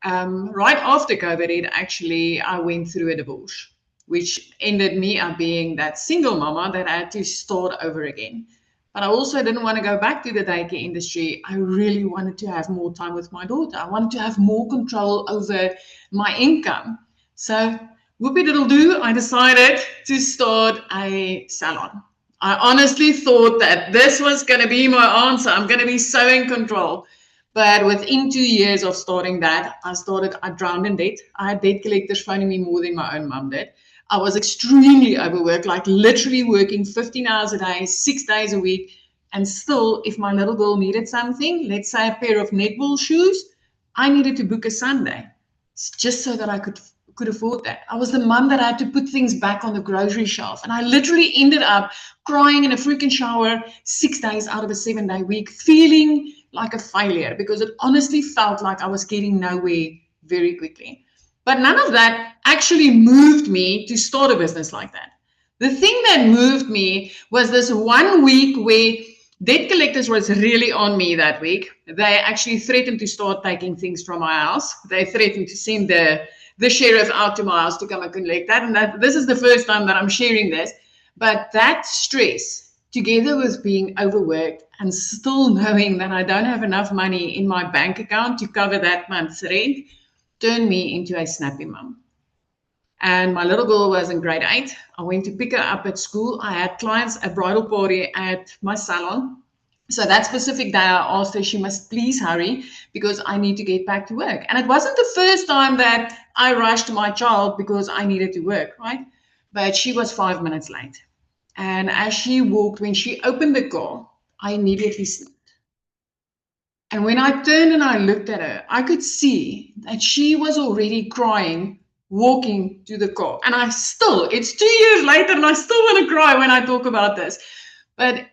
right after COVID hit, actually, I went through a divorce, which ended me up being that single mama that I had to start over again. But I also didn't want to go back to the daycare industry. I really wanted to have more time with my daughter. I wanted to have more control over my income. So whoopie-diddle-doo, I decided to start a salon. I honestly thought that this was going to be my answer. I'm going to be so in control. But within 2 years of starting that, I drowned in debt. I had debt collectors phoning me more than my own mum did. I was extremely overworked, like literally working 15 hours a day, 6 days a week. And still, if my little girl needed something, let's say a pair of netball shoes, I needed to book a Sunday just so that I could afford that. I was the mum that had to put things back on the grocery shelf. And I literally ended up crying in a freaking shower 6 days out of a 7-day week, feeling like a failure because it honestly felt like I was getting nowhere very quickly. But none of that actually moved me to start a business like that. The thing that moved me was this 1 week where Debt collectors was really on me that week. They actually threatened to start taking things from my house. They threatened to send the sheriff out to my house to come and collect that. And this is the first time that I'm sharing this. But that stress, together with being overworked and still knowing that I don't have enough money in my bank account to cover that month's rent, turned me into a snappy mum. And my little girl was in grade 8. I went to pick her up at school. I had clients, a bridal party at my salon. So that specific day, I asked her she must please hurry because I need to get back to work. And it wasn't the first time that I rushed my child because I needed to work, right? But she was 5 minutes late. And as she walked, when she opened the car, I immediately snapped. And when I turned and I looked at her, I could see that she was already crying walking to the car. And it's 2 years later and I still want to cry when I talk about this. But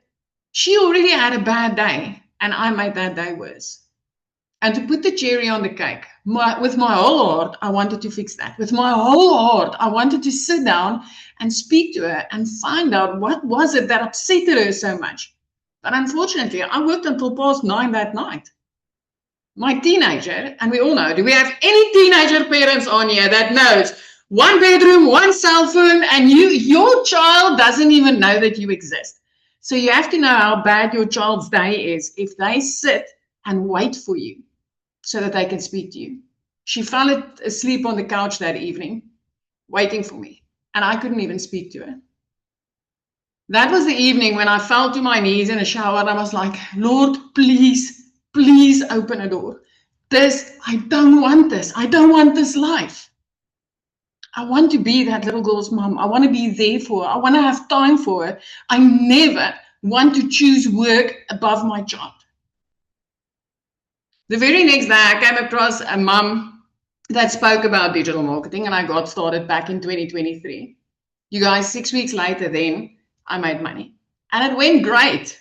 she already had a bad day and I made that day worse. And to put the cherry on the cake, with my whole heart, I wanted to fix that. With my whole heart, I wanted to sit down and speak to her and find out what was it that upset her so much. But unfortunately, I worked until past 9 that night. My teenager, and we all know, do we have any teenager parents on here that knows 1 bedroom, 1 cell phone, and your child doesn't even know that you exist. So you have to know how bad your child's day is if they sit and wait for you so that they can speak to you. She fell asleep on the couch that evening, waiting for me, and I couldn't even speak to her. That was the evening when I fell to my knees in a shower and I was like, Lord, please, please open a door. I don't want this. I don't want this life. I want to be that little girl's mom. I want to be there for her. I want to have time for her. I never want to choose work above my child. The very next day, I came across a mom that spoke about digital marketing, and I got started back in 2023. You guys, 6 weeks later, then I made money, and it went great.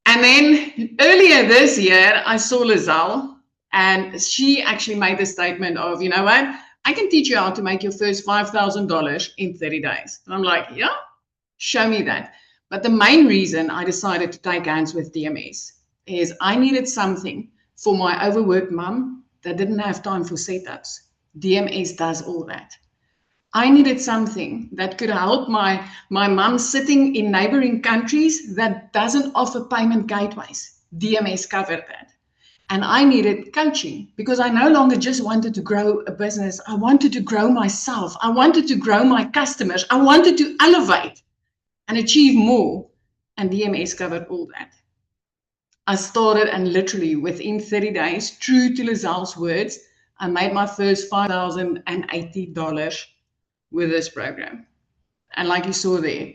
And then earlier this year, I saw Lizelle, and she actually made the statement of, you know what? I can teach you how to make your first $5,000 in 30 days. And I'm like, yeah, show me that. But the main reason I decided to take hands with DMS is I needed something for my overworked mom that didn't have time for setups. DMS does all that. I needed something that could help my mom sitting in neighboring countries that doesn't offer payment gateways. DMS covered that. And I needed coaching because I no longer just wanted to grow a business. I wanted to grow myself. I wanted to grow my customers. I wanted to elevate and achieve more. And DMS covered all that. I started, and literally within 30 days, true to Lizelle's words, I made my first $5,080 with this program. And like you saw there,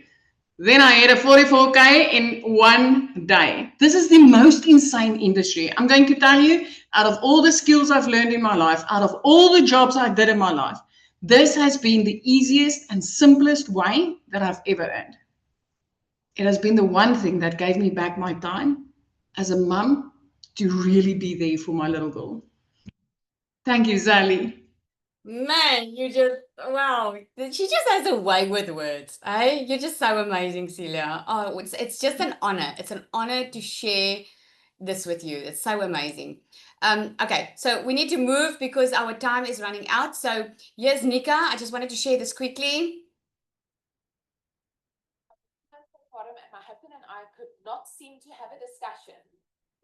then I had a 44K in 1 day. This is the most insane industry. I'm going to tell you, out of all the skills I've learned in my life, out of all the jobs I did in my life, this has been the easiest and simplest way that I've ever earned. It has been the one thing that gave me back my time as a mum to really be there for my little girl. Thank you, Zali. Man, wow. She just has a way with words. You're just so amazing, Celia. Oh, it's just an honor. It's an honor to share this with you. It's so amazing. Okay, so we need to move because our time is running out. So here's Nika. I just wanted to share this quickly. My husband and I could not seem to have a discussion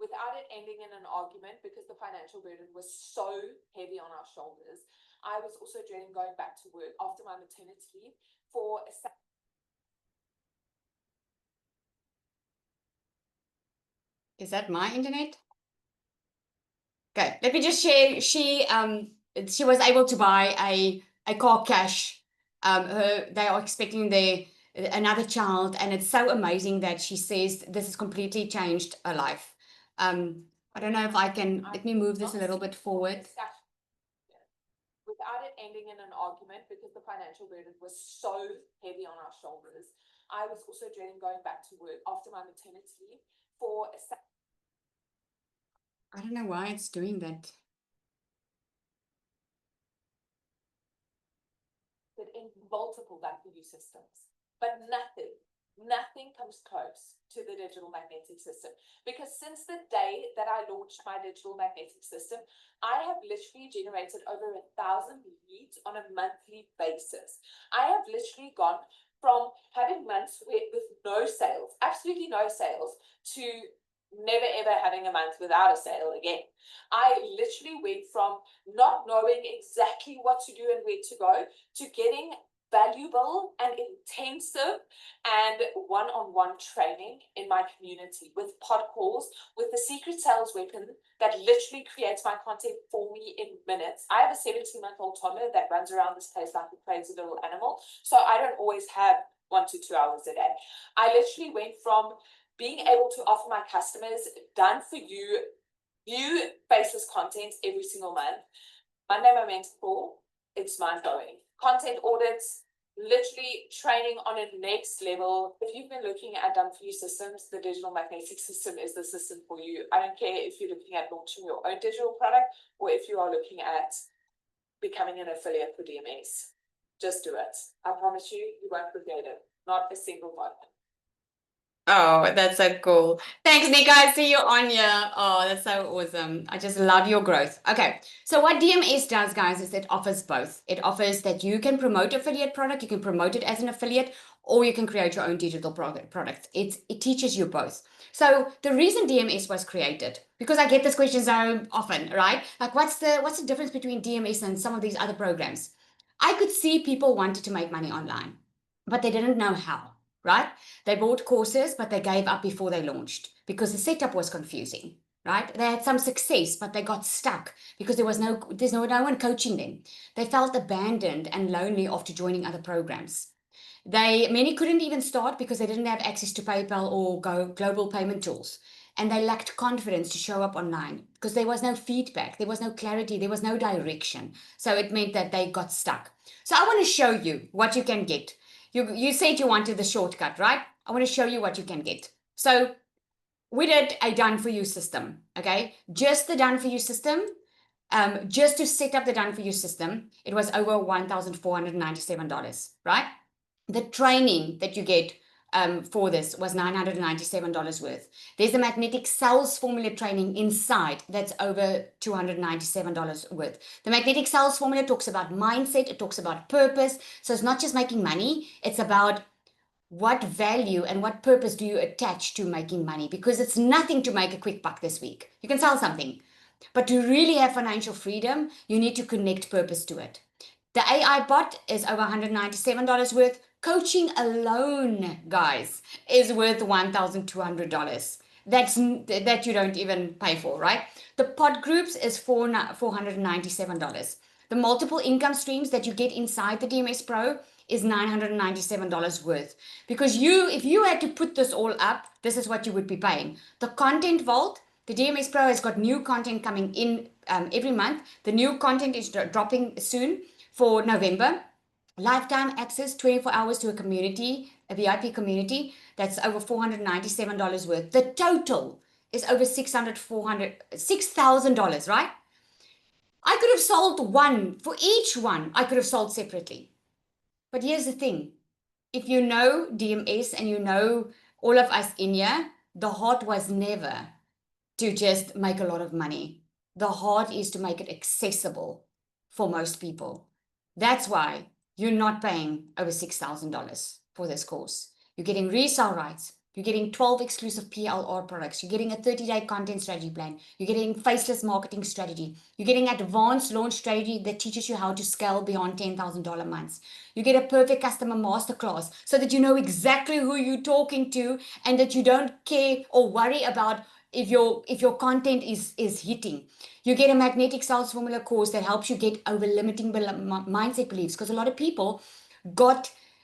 without it ending in an argument because the financial burden was so heavy on our shoulders. I was also dreading going back to work after my maternity leave for a Is that my internet? Okay, let me just share. She was able to buy a car cash. They are expecting another child, and it's so amazing that she says this has completely changed her life. I don't know if I can. Let me move this a little bit forward. Without it ending in an argument because the financial burden was so heavy on our shoulders. I was also dreading going back to work after my maternity leave for a I don't know why it's doing that. in multiple WU systems, but nothing nothing comes close to the digital magnetic system, because since the day that I launched my digital magnetic system, I have literally generated over 1,000 leads on a monthly basis. I have literally gone from having months with no sales, absolutely no sales, to never ever having a month without a sale again. I literally went from not knowing exactly what to do and where to go to getting valuable and intensive and one-on-one training in my community with pod calls, with the secret sales weapon that literally creates my content for me in minutes. I have a 17-month-old toddler that runs around this place like a crazy little animal, so I don't always have 1 to 2 hours a day. I literally went from being able to offer my customers done for you new faceless content every single month. Monday Momentum Call, it's mind-blowing. Content audits, literally training on a next level. If you've been looking at done-for-you systems, the digital magnetic system is the system for you. I don't care if you're looking at launching your own digital product or if you are looking at becoming an affiliate for DMS. Just do it. I promise you, you won't regret it. Not a single one. Oh, that's so cool. Thanks, Nika. I see you on here. Oh, that's so awesome. I just love your growth. Okay, so what DMS does, guys, is it offers both. It offers that you can promote affiliate product, you can promote it as an affiliate, or you can create your own digital product. It teaches you both. So the reason DMS was created, because I get this question so often, right? Like, what's the difference between DMS and some of these other programs? I could see people wanted to make money online, but they didn't know how, right? They bought courses, but they gave up before they launched because the setup was confusing, right? They had some success, but they got stuck because there's no one coaching them. They felt abandoned and lonely after joining other programs. Many couldn't even start because they didn't have access to PayPal or global payment tools. And they lacked confidence to show up online because there was no feedback, there was no clarity, there was no direction. So it meant that they got stuck. So I want to show you what you can get. You said you wanted the shortcut, right? I want to show you what you can get. So we did a done-for-you system, okay? Just the done-for-you system, just to set up the done-for-you system, it was over $1,497, right? The training that you get for this was $997 worth. There's a magnetic sales formula training inside that's over $297 worth. The magnetic sales formula talks about mindset, it talks about purpose. So it's not just making money, it's about what value and what purpose do you attach to making money? Because it's nothing to make a quick buck this week. You can sell something, but to really have financial freedom, you need to connect purpose to it. The AI bot is over $197 worth. Coaching alone, guys, is worth $1,200. That you don't even pay for, right? The pod groups is $497. The multiple income streams that you get inside the DMS Pro is $997 worth. Because if you had to put this all up, this is what you would be paying. The content vault, the DMS Pro has got new content coming in every month. The new content is dropping soon for November. Lifetime access, 24 hours to a community, a VIP community, that's over $497 worth. The total is over $6,000, right? I could have sold one. For each one, I could have sold separately. But here's the thing. If you know DMS and you know all of us in here, the heart was never to just make a lot of money. The heart is to make it accessible for most people. That's why you're not paying over $6,000 for this course. You're getting resale rights. You're getting 12 exclusive PLR products. You're getting a 30-day content strategy plan. You're getting faceless marketing strategy. You're getting advanced launch strategy that teaches you how to scale beyond $10,000 months. You get a perfect customer masterclass so that you know exactly who you're talking to and that you don't care or worry about if your content is hitting. You get a magnetic sales formula course that helps you get over limiting mindset beliefs, because a lot of people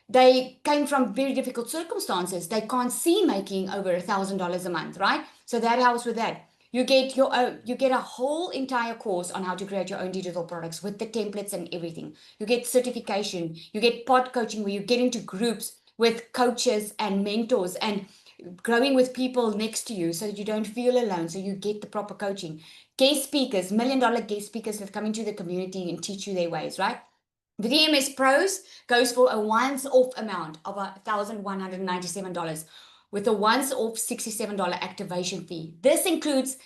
they came from very difficult circumstances. They can't see making over $1,000 a month, right? So that helps with that. You get a whole entire course on how to create your own digital products with the templates and everything. You get certification. You get pod coaching where you get into groups with coaches and mentors and growing with people next to you so that you don't feel alone, so you get the proper coaching. Guest speakers, $1 million guest speakers that come into the community and teach you their ways, right? The DMS Pros goes for a once-off amount of $1,197 with a once-off $67 activation fee. This includes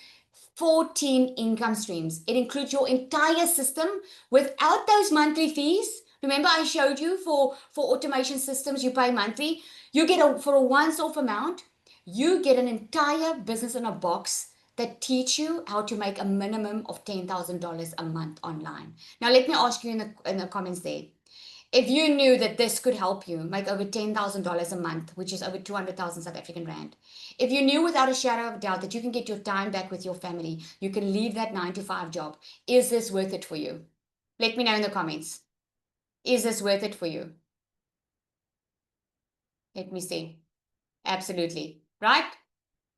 14 income streams. It includes your entire system without those monthly fees. Remember I showed you for automation systems, you pay monthly. You get for a once-off amount, you get an entire business in a box that teach you how to make a minimum of $10,000 a month online. Now, let me ask you in the comments there, if you knew that this could help you make over $10,000 a month, which is over 200,000 South African rand, if you knew without a shadow of doubt that you can get your time back with your family, you can leave that 9-to-5 job, is this worth it for you? Let me know in the comments. Is this worth it for you? Let me see. Absolutely. Right?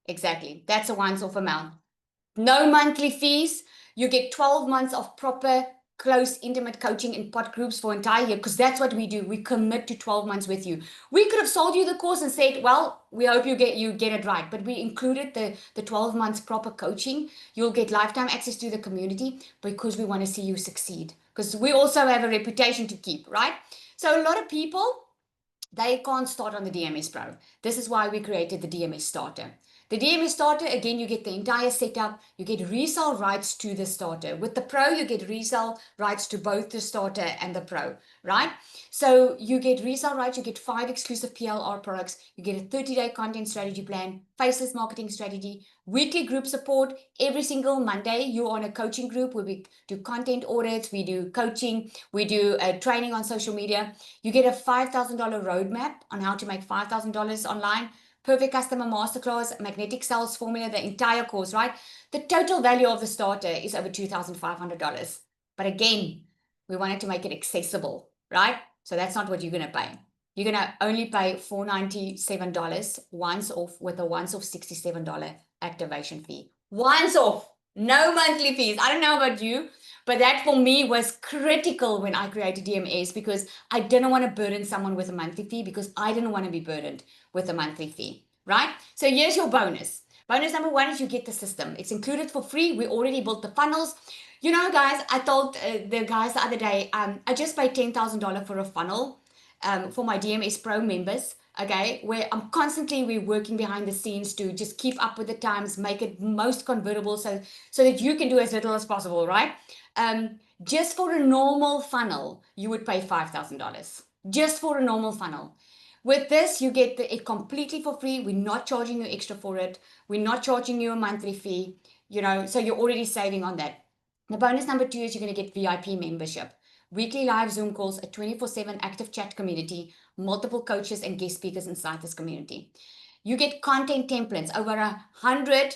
Exactly. That's a once-off amount. No monthly fees. You get 12 months of proper, close, intimate coaching in pod groups for entire year, because that's what we do. We commit to 12 months with you. We could have sold you the course and said, well, we hope you get it right. But we included the 12 months proper coaching. You'll get lifetime access to the community because we want to see you succeed. Because we also have a reputation to keep, right? So a lot of people, they can't start on the DMS Pro. This is why we created the DMS Starter. The DMS Starter, again, you get the entire setup. You get resale rights to the starter. With the Pro, you get resale rights to both the starter and the Pro, right? So you get resale rights, you get 5 exclusive PLR products, you get a 30-day content strategy plan, faceless marketing strategy, weekly group support. Every single Monday, you're on a coaching group where we do content audits, we do coaching, we do training on social media. You get a $5,000 roadmap on how to make $5,000 online. Perfect customer masterclass, magnetic sales formula, the entire course, right? The total value of the starter is over $2,500. But again, we wanted to make it accessible, right? So that's not what you're going to pay. You're going to only pay $497 once off with a once off $67 activation fee. Once off, no monthly fees. I don't know about you, but that for me was critical when I created DMS, because I didn't want to burden someone with a monthly fee, because I didn't want to be burdened with a monthly fee, right? So here's your bonus. Bonus number 1 is you get the system. It's included for free. We already built the funnels. You know, guys, I told the guys the other day, I just paid $10,000 for a funnel for my DMS Pro members, okay, where we're working behind the scenes to just keep up with the times, make it most convertible so that you can do as little as possible, right? Just for a normal funnel, you would pay $5,000. Just for a normal funnel. With this, you get it completely for free. We're not charging you extra for it. We're not charging you a monthly fee, you know, so you're already saving on that. The bonus number 2 is you're going to get VIP membership. Weekly live Zoom calls, a 24/7 active chat community, multiple coaches and guest speakers inside this community. You get content templates, over 100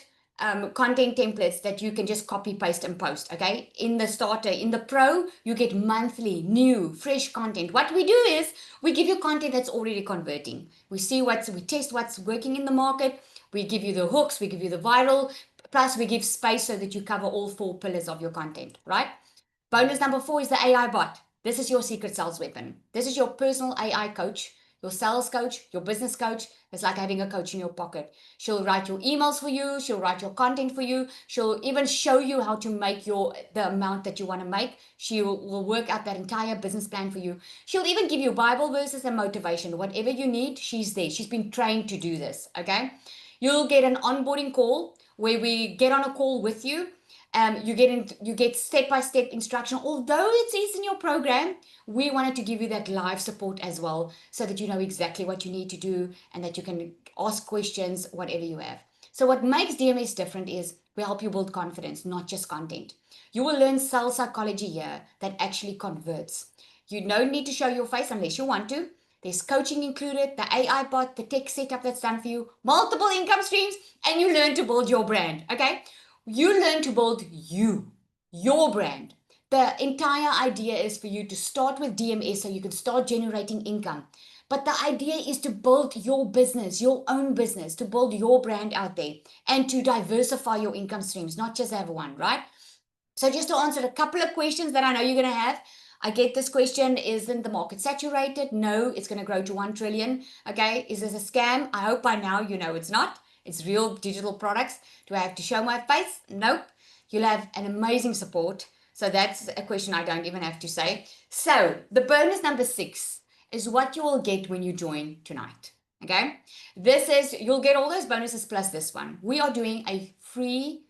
content templates that you can just copy, paste, and post, okay? In the starter, in the Pro, you get monthly, new, fresh content. What we do is we give you content that's already converting. We test what's working in the market. We give you the hooks, we give you the viral, plus we give space so that you cover all 4 pillars of your content, right? Bonus number 4 is the AI bot. This is your secret sales weapon. This is your personal AI coach, your sales coach, your business coach. It's like having a coach in your pocket. She'll write your emails for you. She'll write your content for you. She'll even show you how to make the amount that you want to make. She will work out that entire business plan for you. She'll even give you Bible verses and motivation. Whatever you need, she's there. She's been trained to do this, okay? You'll get an onboarding call where we get on a call with you. You get step-by-step instruction. Although it is in your program, we wanted to give you that live support as well, so that you know exactly what you need to do and that you can ask questions, whatever you have. So what makes DMS different is we help you build confidence, not just content. You will learn sales psychology here that actually converts. You don't need to show your face unless you want to. There's coaching included, the AI bot, the tech setup that's done for you, multiple income streams, and you learn to build your brand, okay? You learn to build your brand. The entire idea is for you to start with DMS so you can start generating income. But the idea is to build your business, your own business, to build your brand out there and to diversify your income streams, not just have one, right? So just to answer a couple of questions that I know you're going to have. I get this question, isn't the market saturated? No, it's going to grow to 1 trillion. Okay, is this a scam? I hope by now you know it's not. It's real digital products. Do I have to show my face? Nope. You'll have an amazing support. So that's a question I don't even have to say. So the bonus number 6 is what you will get when you join tonight. Okay, this is, you'll get all those bonuses plus this one. We are doing a free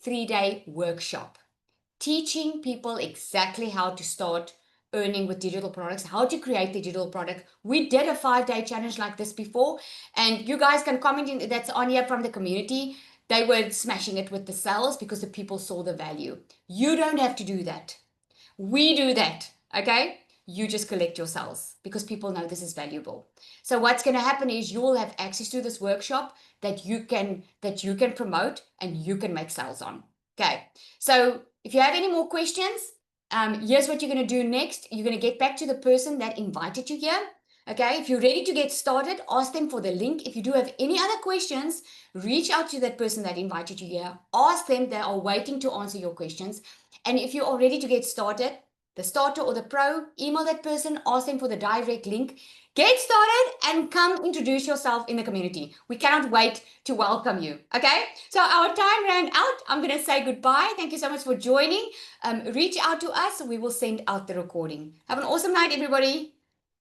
3-day workshop teaching people exactly how to start earning with digital products, how to create the digital product. We did a 5-day challenge like this before, and you guys can comment in, that's on here from the community. They were smashing it with the sales because the people saw the value. You don't have to do that. We do that, okay? You just collect your sales because people know this is valuable. So what's going to happen is you will have access to this workshop that you can promote and you can make sales on. Okay. So if you have any more questions, here's what you're going to do next. You're going to get back to the person that invited you here. Okay. If you're ready to get started, ask them for the link. If you do have any other questions, reach out to that person that invited you here. Ask them. They are waiting to answer your questions. And if you are ready to get started, the starter or the pro, email that person, ask them for the direct link. Get started and come introduce yourself in the community. We cannot wait to welcome you. Okay, so our time ran out. I'm going to say goodbye. Thank you so much for joining. Reach out to us. We will send out the recording. Have an awesome night, everybody.